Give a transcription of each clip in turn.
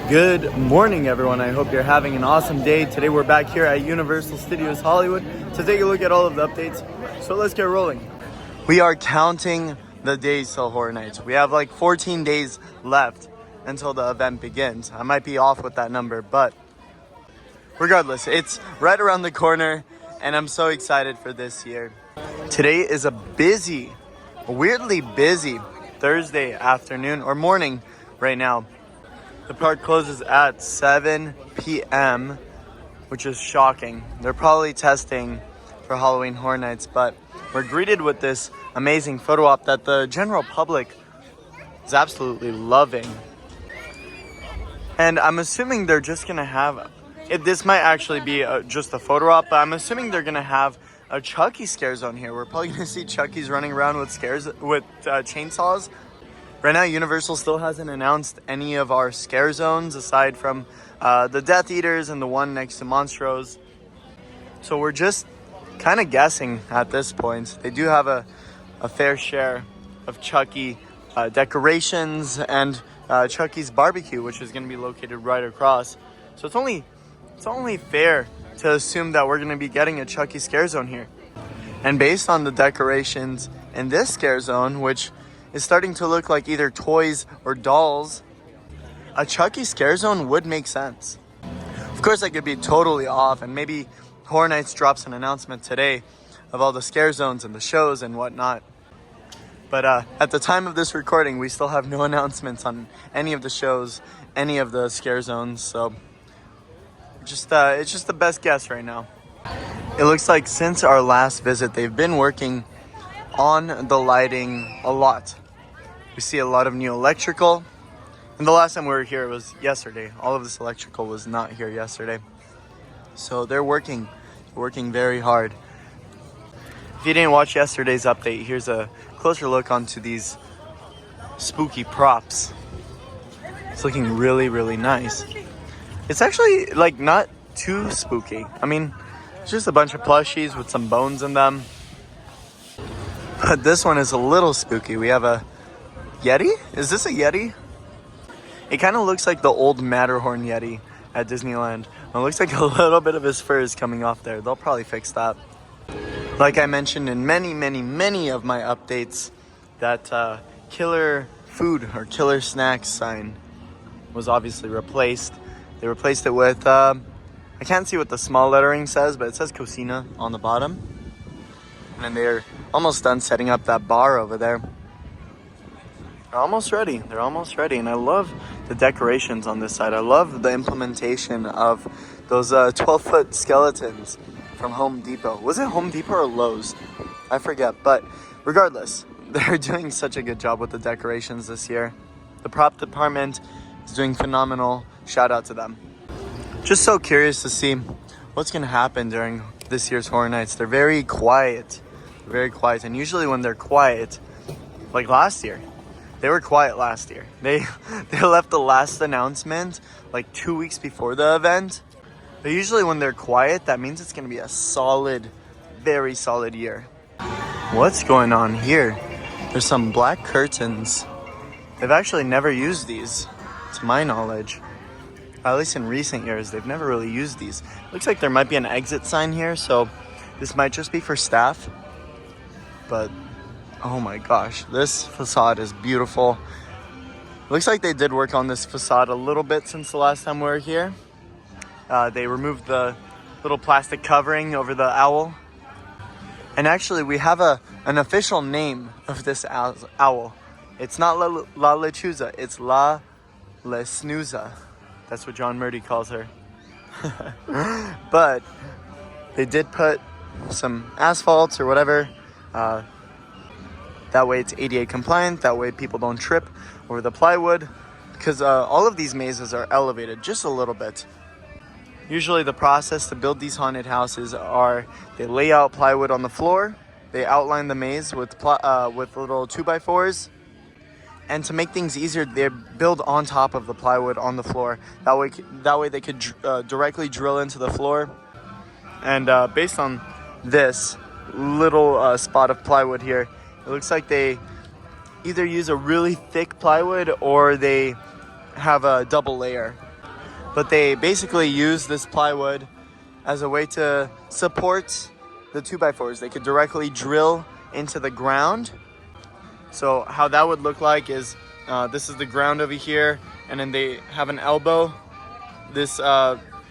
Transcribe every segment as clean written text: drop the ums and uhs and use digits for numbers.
Good morning, everyone. I hope you're having an awesome day. Today we're back here at Universal Studios Hollywood to take a look at all of the updates. So let's get rolling. We are counting the days till Horror Nights. We have like 14 days left until the event begins. I might be off with that number, but regardless, it's right around the corner and I'm so excited for this year. Today is a weirdly busy Thursday afternoon or morning right now. The park closes at 7 p.m., which is shocking. They're probably testing for Halloween Horror Nights, but we're greeted with this amazing photo op that the general public is absolutely loving. And I'm assuming they're just going to have... This might actually be just a photo op, but I'm assuming they're going to have a Chucky Scarezone here. We're probably going to see Chucky's running around with chainsaws. Right now, Universal still hasn't announced any of our scare zones aside from the Death Eaters and the one next to Monstros. So we're just kind of guessing at this point. They do have a fair share of Chucky decorations and Chucky's barbecue, which is going to be located right across. So it's only fair to assume that we're going to be getting a Chucky scare zone here. And based on the decorations in this scare zone, which is starting to look like either toys or dolls, a Chucky scare zone would make sense. Of course, I could be totally off, and maybe Horror Nights drops an announcement today of all the scare zones and the shows and whatnot. But at the time of this recording, we still have no announcements on any of the shows, any of the scare zones, so it's just the best guess right now. It looks like since our last visit, they've been working on the lighting a lot. We see a lot of new electrical. And the last time we were here was yesterday. All of this electrical was not here yesterday. So they're working very hard. If you didn't watch yesterday's update, here's a closer look onto these spooky props. It's looking really, really nice. It's actually like not too spooky. I mean, it's just a bunch of plushies with some bones in them. But this one is a little spooky. We have a Yeti? Is this a Yeti? It kind of looks like the old Matterhorn Yeti at Disneyland. It looks like a little bit of his fur is coming off there. They'll probably fix that. Like I mentioned in many of my updates, that killer food or killer snacks sign was obviously replaced. They replaced it with, I can't see what the small lettering says, but it says Cocina on the bottom. And then they're almost done setting up that bar over there. They're almost ready. And I love the decorations on this side. I love the implementation of those 12-foot skeletons from Home Depot. Was it Home Depot or Lowe's? I forget. But regardless, they're doing such a good job with the decorations this year. The prop department is doing phenomenal. Shout out to them. Just so curious to see what's going to happen during this year's Horror Nights. They're very quiet. And usually when they're quiet, like last year, they were quiet last year. They left the last announcement like 2 weeks before the event. But usually when they're quiet, that means it's going to be a solid, very solid year. What's going on here? There's some black curtains. They've actually never used these, to my knowledge. At least in recent years, they've never really used these. Looks like there might be an exit sign here, so this might just be for staff. But oh my gosh, this facade is beautiful. Looks like they did work on this facade a little bit since the last time we were here. They removed the little plastic covering over the owl. And actually, we have an official name of this owl. It's not La Lechuza, it's La Lesnooza. That's what John Murdy calls her. But they did put some asphalt or whatever. That way it's ADA compliant. That way people don't trip over the plywood. Because all of these mazes are elevated just a little bit. Usually the process to build these haunted houses are they lay out plywood on the floor. They outline the maze with little 2x4s. And to make things easier, they build on top of the plywood on the floor. That way they could directly drill into the floor. And based on this little spot of plywood here, it looks like they either use a really thick plywood or they have a double layer but they basically use this plywood as a way to support the 2x4s. They could directly drill into the ground. So how that would look like is this is the ground over here, and then they have an elbow. This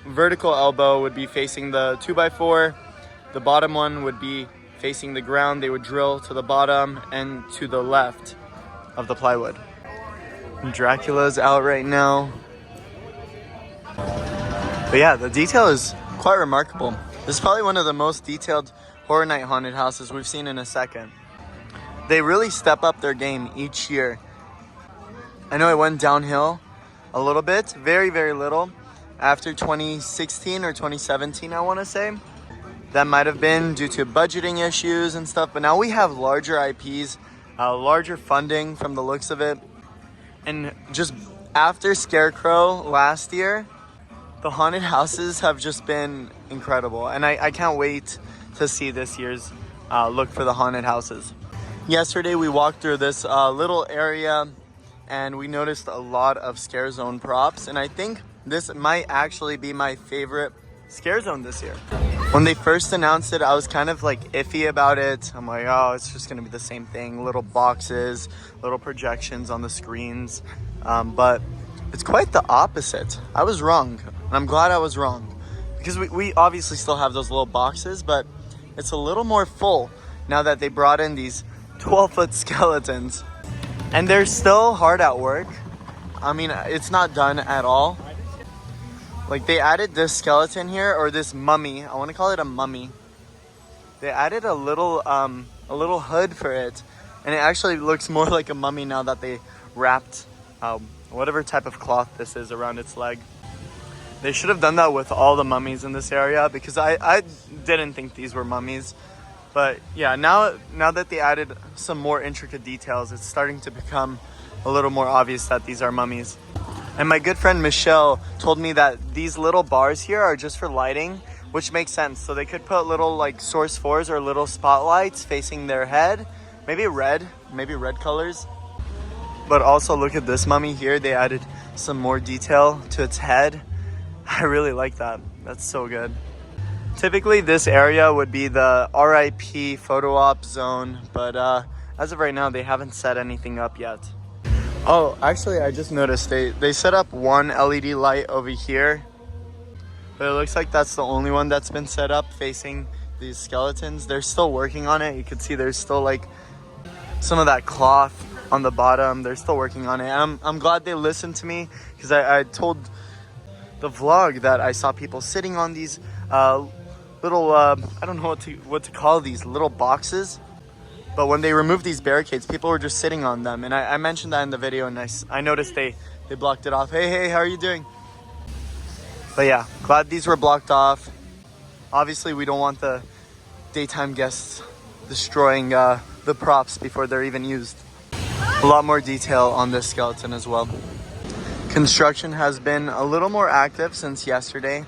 vertical elbow would be facing the 2x4. The bottom one would be facing the ground. They would drill to the bottom and to the left of the plywood. Dracula's out right now. But yeah, the detail is quite remarkable. This is probably one of the most detailed Horror Night haunted houses we've seen in a second. They really step up their game each year. I know it went downhill a little bit, very, very little, after 2016 or 2017, I want to say. That might have been due to budgeting issues and stuff, but now we have larger IPs, larger funding from the looks of it. And just after Scarecrow last year, the haunted houses have just been incredible. And I can't wait to see this year's look for the haunted houses. Yesterday we walked through this little area and we noticed a lot of Scarezone props. And I think this might actually be my favorite Scarezone this year. When they first announced it, I was kind of like iffy about it. I'm like, oh, it's just gonna be the same thing. Little boxes, little projections on the screens. But it's quite the opposite. I was wrong, and I'm glad I was wrong. Because we obviously still have those little boxes, but it's a little more full now that they brought in these 12-foot skeletons. And they're still hard at work. I mean, it's not done at all. Like, they added this skeleton here, or this mummy. I want to call it a mummy. They added a little hood for it, and it actually looks more like a mummy now that they wrapped whatever type of cloth this is around its leg. They should have done that with all the mummies in this area, because I didn't think these were mummies. But yeah, now that they added some more intricate details, it's starting to become a little more obvious that these are mummies. And my good friend Michelle told me that these little bars here are just for lighting, which makes sense. So they could put little like source 4s or little spotlights facing their head, maybe red colors. But also look at this mummy here. They added some more detail to its head. I really like that. That's so good. Typically this area would be the RIP photo op zone, but as of right now, they haven't set anything up yet. Oh, actually, I just noticed they set up one LED light over here, but it looks like that's the only one that's been set up facing these skeletons. They're still working on it. You can see there's still like some of that cloth on the bottom. They're still working on it. I'm glad they listened to me, because I told the vlog that I saw people sitting on these little I don't know what to call these little boxes. But when they removed these barricades, people were just sitting on them. And I mentioned that in the video, and I noticed they blocked it off. Hey, how are you doing? But yeah, glad these were blocked off. Obviously, we don't want the daytime guests destroying the props before they're even used. A lot more detail on this skeleton as well. Construction has been a little more active since yesterday.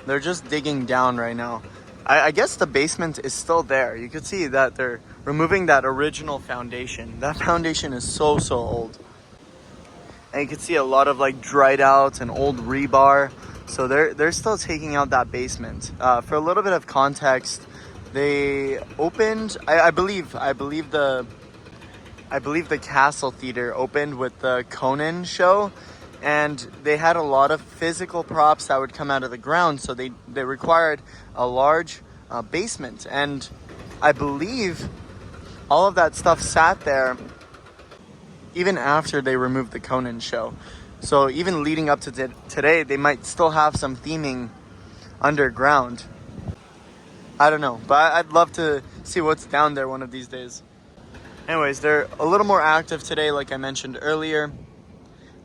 They're just digging down right now. I guess the basement is still there. You could see that they're removing that original foundation. That foundation is so old. And you can see a lot of like dried out and old rebar. So they're still taking out that basement. For a little bit of context, they opened, I believe the Castle Theater opened with the Conan show. And they had a lot of physical props that would come out of the ground, so they required a large basement. And I believe all of that stuff sat there even after they removed the Conan show. So even leading up to today, they might still have some theming underground. I don't know, but I'd love to see what's down there one of these days. Anyways, they're a little more active today, like I mentioned earlier.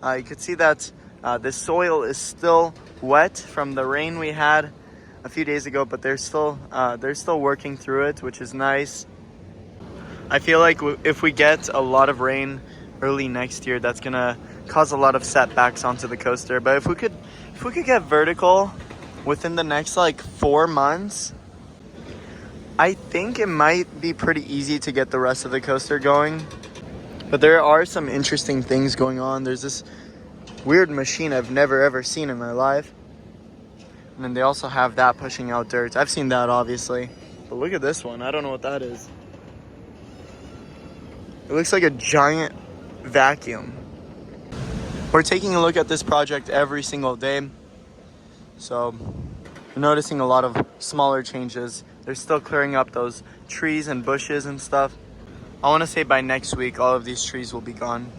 You could see that the soil is still wet from the rain we had a few days ago, but they're still working through it, which is nice. I feel like if we get a lot of rain early next year, that's gonna cause a lot of setbacks onto the coaster. But if we could get vertical within the next like 4 months, I think it might be pretty easy to get the rest of the coaster going. But there are some interesting things going on. There's this weird machine I've never ever seen in my life. And then they also have that pushing out dirt. I've seen that obviously. But look at this one. I don't know what that is. It looks like a giant vacuum. We're taking a look at this project every single day. So we're noticing a lot of smaller changes. They're still clearing up those trees and bushes and stuff. I want to say by next week, all of these trees will be gone.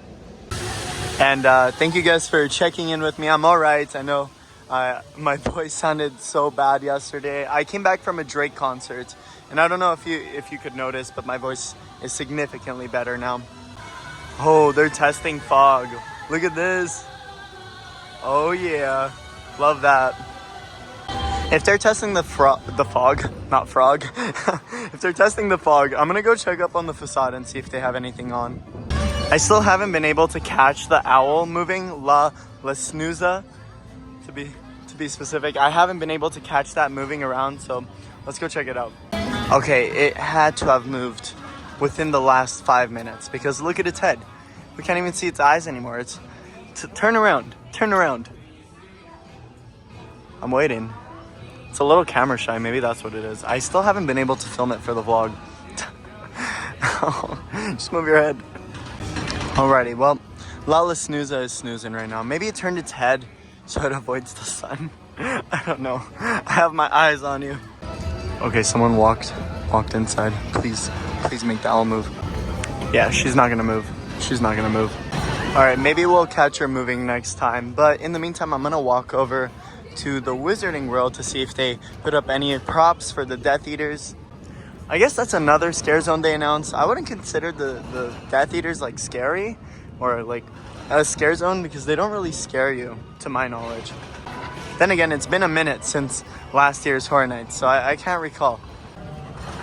And thank you guys for checking in with me. I'm all right. I know my voice sounded so bad yesterday. I came back from a Drake concert, and I don't know if you could notice, but my voice is significantly better now. Oh, they're testing fog. Look at this. Oh yeah, love that. If they're testing the fog, not frog. If they're testing the fog, I'm gonna go check up on the facade and see if they have anything on. I still haven't been able to catch the owl moving, La Snooza, to be specific. I haven't been able to catch that moving around, so let's go check it out. Okay, it had to have moved within the last 5 minutes because look at its head. We can't even see its eyes anymore. Turn around. I'm waiting. It's a little camera shy, maybe that's what it is. I still haven't been able to film it for the vlog. Just move your head. Alrighty, well, Lala Snooza is snoozing right now. Maybe it turned its head so it avoids the sun. I don't know. I have my eyes on you. Okay, someone walked inside. Please make the owl move. Yeah, she's not gonna move. Alright, maybe we'll catch her moving next time. But in the meantime, I'm gonna walk over to the Wizarding World to see if they put up any props for the Death Eaters. I guess that's another Scarezone they announced. I wouldn't consider the Death Eaters like scary or like a Scarezone because they don't really scare you, to my knowledge. Then again, it's been a minute since last year's Horror Nights, so I can't recall.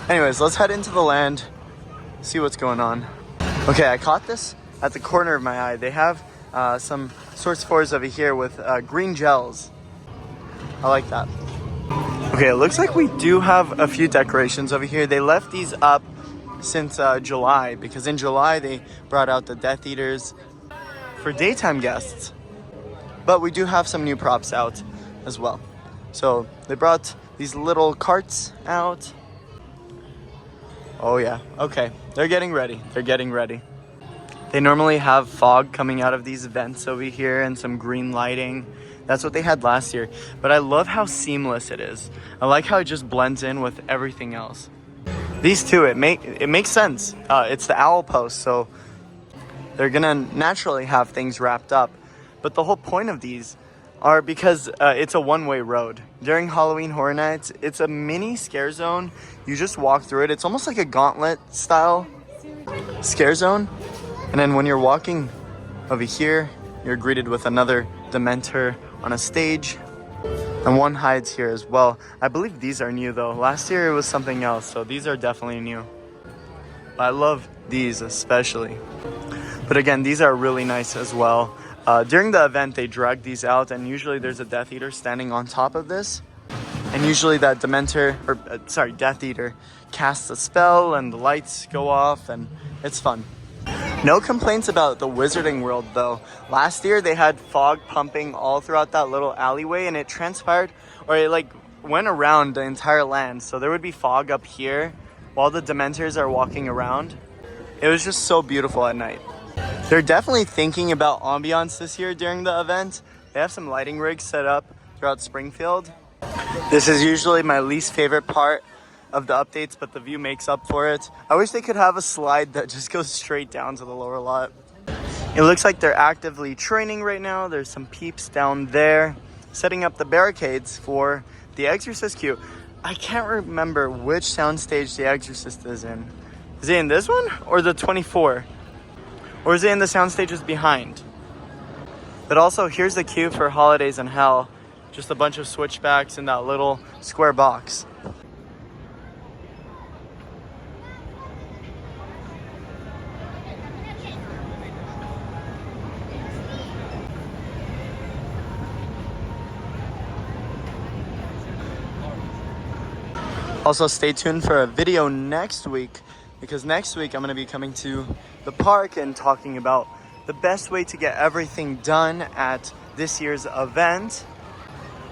Anyways, let's head into the land, see what's going on. Okay, I caught this at the corner of my eye. They have some Source 4s over here with green gels. I like that. Okay, it looks like we do have a few decorations over here. They left these up since July because in July they brought out the Death Eaters for daytime guests. But we do have some new props out as well. So they brought these little carts out. Oh yeah, okay. They're getting ready. They normally have fog coming out of these vents over here and some green lighting. That's what they had last year. But I love how seamless it is. I like how it just blends in with everything else. These two, it makes sense. It's the owl post, so they're gonna naturally have things wrapped up. But the whole point of these are because it's a one-way road. During Halloween Horror Nights, it's a mini scare zone. You just walk through it. It's almost like a gauntlet style scare zone. And then when you're walking over here, you're greeted with another Dementor on a stage. And one hides here as well. I believe these are new though. Last year it was something else, so these are definitely new. I love these especially. But again, these are really nice as well. During the event, they drag these out, and usually there's a Death Eater standing on top of this. And usually that Death Eater casts a spell, and the lights go off, and it's fun. No complaints about the Wizarding World though. Last year they had fog pumping all throughout that little alleyway, and it transpired, or it like went around the entire land. So there would be fog up here while the Dementors are walking around. It was just so beautiful at night. They're definitely thinking about ambiance this year during the event. They have some lighting rigs set up throughout Springfield. This is usually my least favorite part of the updates, but the view makes up for it. I wish they could have a slide that just goes straight down to the lower lot. It looks like they're actively training right now. There's some peeps down there setting up the barricades for the Exorcist queue. I can't remember which soundstage the Exorcist is in. Is it in this one or the 24? Or is it in the sound stages behind? But also, here's the queue for Holidays in Hell. Just a bunch of switchbacks in that little square box. Also, stay tuned for a video next week, because next week I'm going to be coming to the park and talking about the best way to get everything done at this year's event.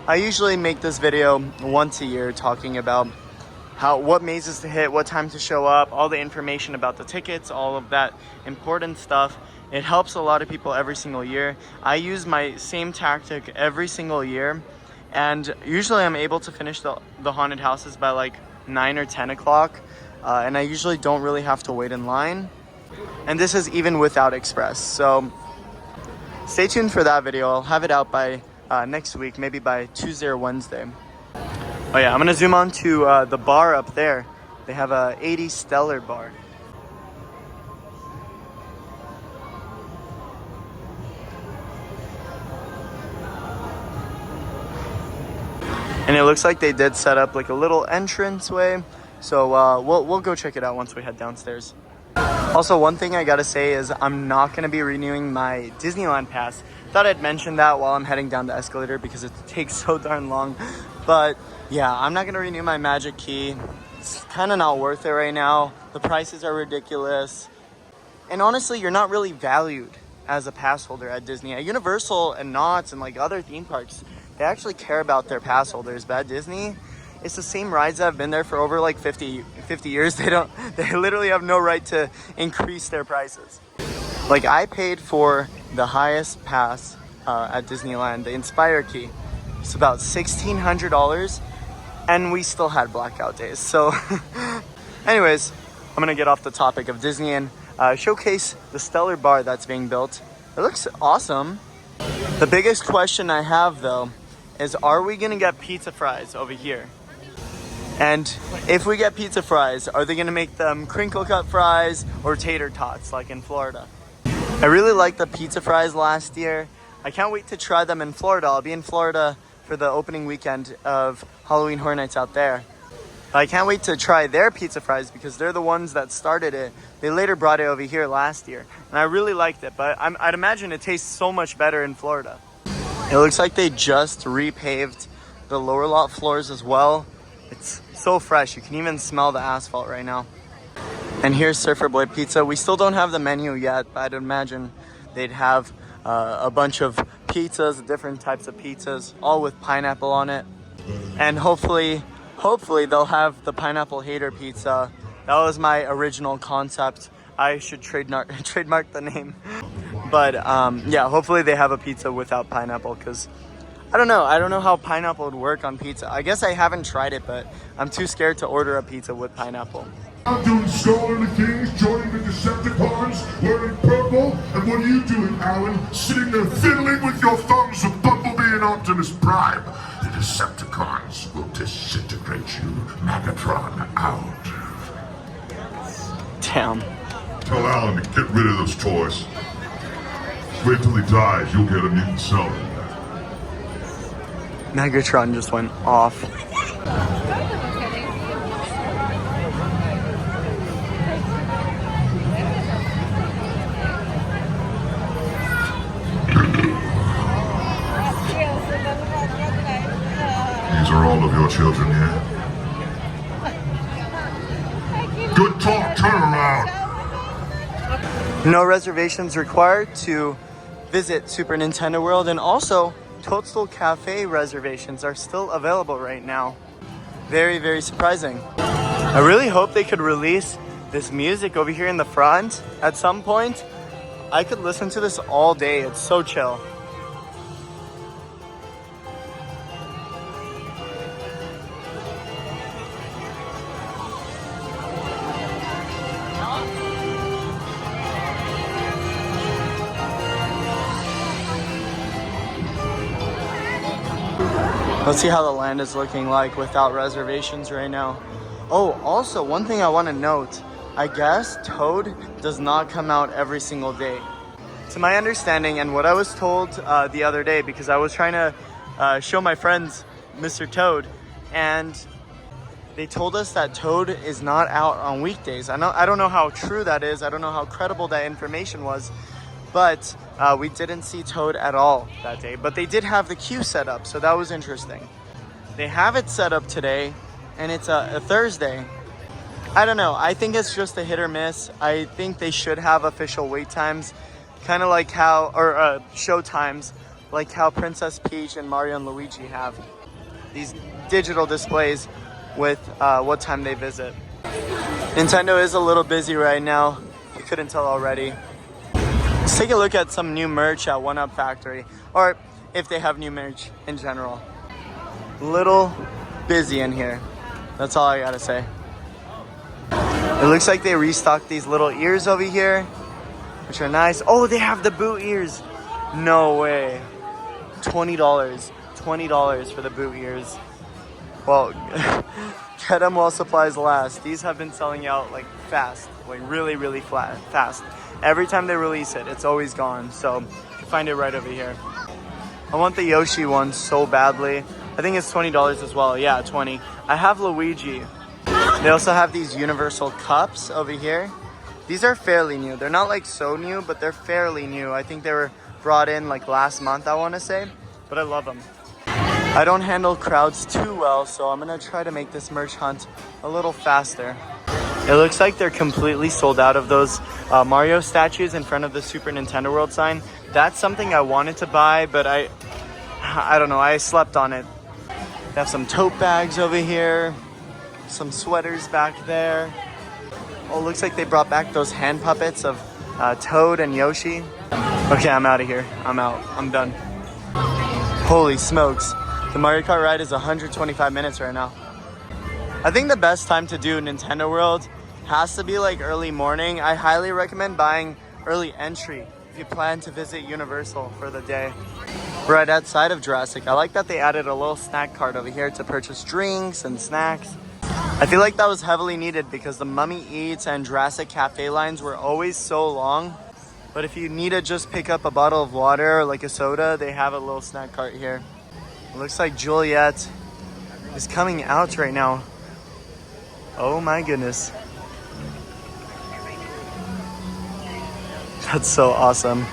I usually make this video once a year talking about what mazes to hit, what time to show up, all the information about the tickets, all of that important stuff. It helps a lot of people every single year. I use my same tactic every single year, and usually I'm able to finish the haunted houses by like 9 or 10 o'clock, and I usually don't really have to wait in line. And this is even without express. So stay tuned for that video. I'll have it out by next week, maybe by Tuesday or Wednesday. Oh yeah, I'm gonna zoom on to the bar up there. They have a 80 Stellar bar. And it looks like they did set up like a little entranceway. So we'll go check it out once we head downstairs. Also, one thing I gotta say is I'm not gonna be renewing my Disneyland pass. Thought I'd mention that while I'm heading down the escalator because it takes so darn long. But yeah, I'm not gonna renew my Magic Key. It's kind of not worth it right now. The prices are ridiculous. And honestly, you're not really valued as a pass holder at Disney. At Universal and Knott's and like other theme parks, they actually care about their pass holders. But at Disney, it's the same rides that have been there for over like 50 years. They literally have no right to increase their prices. Like, I paid for the highest pass at Disneyland, the Inspire Key. It's about $1,600, and we still had blackout days. So anyways, I'm gonna get off the topic of Disney and showcase the Stellar bar that's being built. It looks awesome. The biggest question I have though is, are we gonna get pizza fries over here? And if we get pizza fries, are they gonna make them crinkle cut fries or tater tots like in Florida? I really liked the pizza fries last year. I can't wait to try them in Florida. I'll be in Florida for the opening weekend of Halloween Horror Nights out there. I can't wait to try their pizza fries because they're the ones that started it. They later brought it over here last year, and I really liked it, but I'd imagine it tastes so much better in Florida. It looks like they just repaved the lower lot floors as well. It's so fresh, you can even smell the asphalt right now. And here's Surfer Boy Pizza. We still don't have the menu yet, but I'd imagine they'd have a bunch of pizzas, different types of pizzas, all with pineapple on it. And hopefully they'll have the pineapple hater pizza. That was my original concept. I should trademark the name. But yeah, hopefully they have a pizza without pineapple, because I don't know how pineapple would work on pizza. I guess I haven't tried it, but I'm too scared to order a pizza with pineapple. I'm doing Stolen the Kings, joining the Decepticons, wearing purple. And what are you doing, Alan? Sitting there fiddling with your thumbs with Bumblebee and Optimus Prime. The Decepticons will disintegrate you, Megatron out. Damn. Tell Alan to get rid of those toys. Wait till he dies, you'll get a mutant cell. Megatron just went off. These are all of your children here. Good talk, turn around. No reservations required to visit Super Nintendo World, and also Toadstool Cafe reservations are still available right now. Very, very surprising. I really hope they could release this music over here in the front at some point. I could listen to this all day. It's so chill. Let's see how the land is looking like without reservations right now. Oh, also, one thing I want to note, I guess Toad does not come out every single day. To my understanding, and what I was told the other day, because I was trying to show my friends Mr. Toad, and they told us that Toad is not out on weekdays. I don't know how true that is. I don't know how credible that information was. But we didn't see Toad at all that day. But they did have the queue set up, so that was interesting. They have it set up today, and it's a Thursday. I don't know. I think it's just a hit or miss. I think they should have official wait times. kind of like how, or show times, like how Princess Peach and Mario and Luigi have these digital displays with what time they visit. Nintendo is a little busy right now. You couldn't tell already. Let's take a look at some new merch at One Up Factory, or if they have new merch in general. Little busy in here. That's all I gotta say. It looks like they restocked these little ears over here, which are nice. Oh, they have the boot ears. No way. $20. $20 for the boot ears. Well, get them while supplies last. These have been selling out like fast, like really fast. Every time they release it, it's always gone. So you can find it right over here. I want the Yoshi one so badly. I think it's $20 as well. Yeah, 20. I have Luigi. They also have these universal cups over here. These are fairly new. They're not like so new, but they're fairly new. I think they were brought in like last month, I want to say, but I love them. I don't handle crowds too well, so I'm gonna try to make this merch hunt a little faster. It looks like they're completely sold out of those Mario statues in front of the Super Nintendo World sign. That's something I wanted to buy, but I don't know, I slept on it. They have some tote bags over here, some sweaters back there. Oh, looks like they brought back those hand puppets of Toad and Yoshi. Okay, I'm out of here. I'm out. I'm done. Holy smokes. The Mario Kart ride is 125 minutes right now. I think the best time to do Nintendo World has to be like early morning. I highly recommend buying early entry if you plan to visit Universal for the day. Right outside of Jurassic, I like that they added a little snack cart over here to purchase drinks and snacks. I feel like that was heavily needed because the Mummy Eats and Jurassic Cafe lines were always so long. But if you need to just pick up a bottle of water or like a soda, they have a little snack cart here. It looks like Juliet is coming out right now. Oh my goodness. That's so awesome.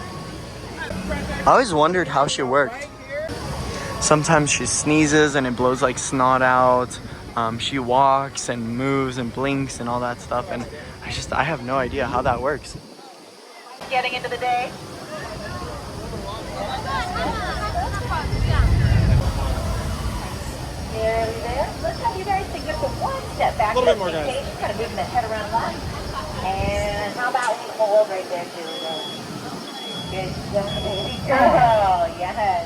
I always wondered how she worked. Sometimes she sneezes and it blows like snot out. She walks and moves and blinks and all that stuff. And I have no idea how that works. Getting into the day. There. Let's have you guys take just one step back. A little bit more, guys. Just kind of moving that head around a lot. And how about we hold right there, too? Good job, baby girl. Yes.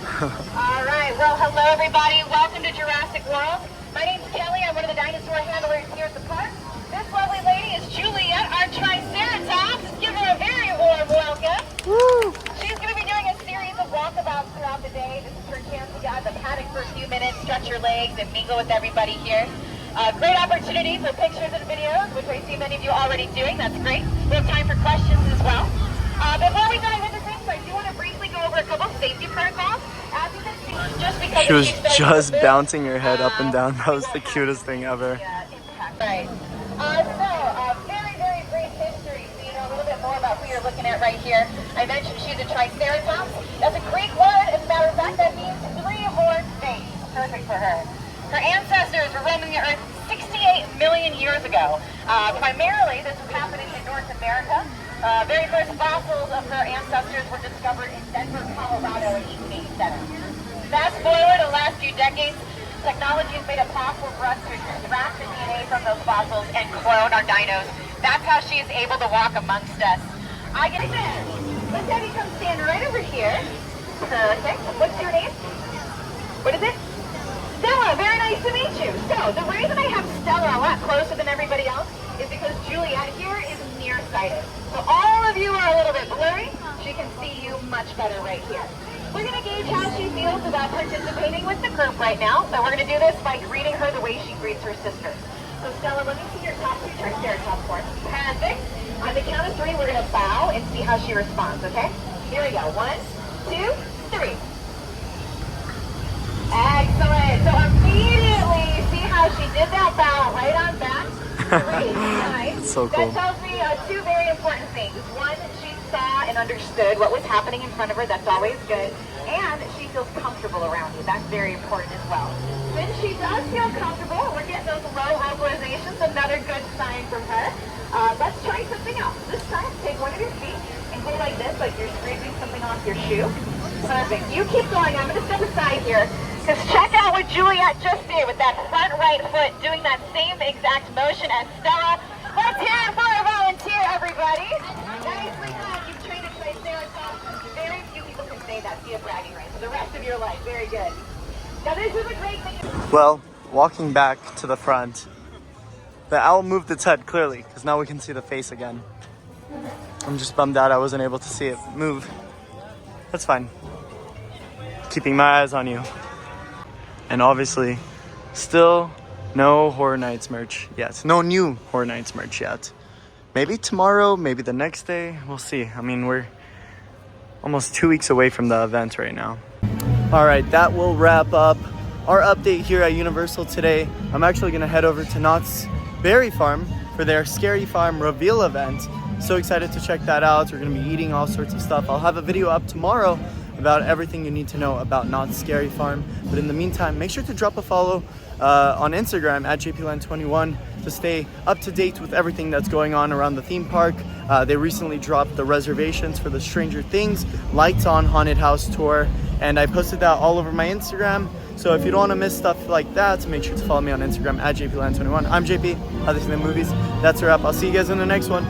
All right. Well, hello, everybody. Welcome to Jurassic World. My name's Kelly. I'm one of the dinosaur handlers here at the park. This lovely lady is Juliet, our Triceratops. Give her a very warm welcome. Woo. She's going to be doing a series of walkabouts throughout the day. This is her chance to get out of the paddock for a few minutes, stretch your legs, and mingle with everybody here. Great opportunity for pictures and videos, which I see many of you already doing. That's great. We have time for questions as well. Before we dive into things, I do want to briefly go over a couple safety protocols. As you can see, just because She was just bouncing her head up and down. That was the cutest thing ever. Right. Very brief history, so you know a little bit more about who you're looking at right here. I mentioned she's a Triceratops. That's a Greek word. As a matter of fact, that means three-horned face. Perfect for her. Her ancestors were roaming the earth 68 million years ago. Primarily, this was happening in North America. Very first fossils of her ancestors were discovered in Denver, Colorado in 1887. Fast forward the last few decades, technology has made it possible for us to extract the DNA from those fossils and clone our dinos. That's how she is able to walk amongst us. I get it. Let's have you come stand right over here. Okay, what's your name? What is it? Stella, very nice to meet you. So, the reason I have Stella a lot closer than everybody else is because Juliet here is nearsighted. So all of you are a little bit blurry. She can see you much better right here. We're going to gauge how she feels about participating with the group right now. So we're going to do this by greeting her the way she greets her sister. So Stella, let me see your top two Triceratops for us. Perfect. On the count of three, we're going to bow and see how she responds, okay? Here we go. 1, 2, 3. Excellent. So immediately, see how she did that bow right on back? Great. Nice. That's so cool. That tells me two very important things. One, she saw and understood what was happening in front of her. That's always good. And she feels comfortable around you. That's very important as well. Since she does feel comfortable, we're getting those low vocalizations, another good sign from her. Let's try something else. This time, take one of your feet and pull like this, like you're scraping something off your shoe. Perfect. You keep going. I'm going to step aside here. Because check out what Juliet just did with that front right foot, doing that same exact motion as Stella. Let's hear it for a volunteer, everybody. Nicely done. You've trained a Triceratops. Very few people can say that. See a bragging right for the rest of your life. Very good. Now this is a great thing. Well, walking back to the front, the owl moved its head clearly because now we can see the face again. I'm just bummed out I wasn't able to see it move. That's fine. Keeping my eyes on you. And obviously, still no Horror Nights merch yet. No new Horror Nights merch yet. Maybe tomorrow, maybe the next day. We'll see. I mean, we're almost 2 weeks away from the event right now. All right, that will wrap up our update here at Universal today. I'm actually gonna head over to Knott's Berry Farm for their Scary Farm reveal event. So excited to check that out. We're gonna be eating all sorts of stuff. I'll have a video up tomorrow about everything you need to know about Knott's Scary Farm. But in the meantime, make sure to drop a follow on Instagram at JPLand21 to stay up to date with everything that's going on around the theme park. They recently dropped the reservations for the Stranger Things Lights On Haunted House tour, and I posted that all over my Instagram. So if you don't want to miss stuff like that, make sure to follow me on Instagram at JPLand21. I'm JP, how they see the movies. That's a wrap. I'll see you guys in the next one.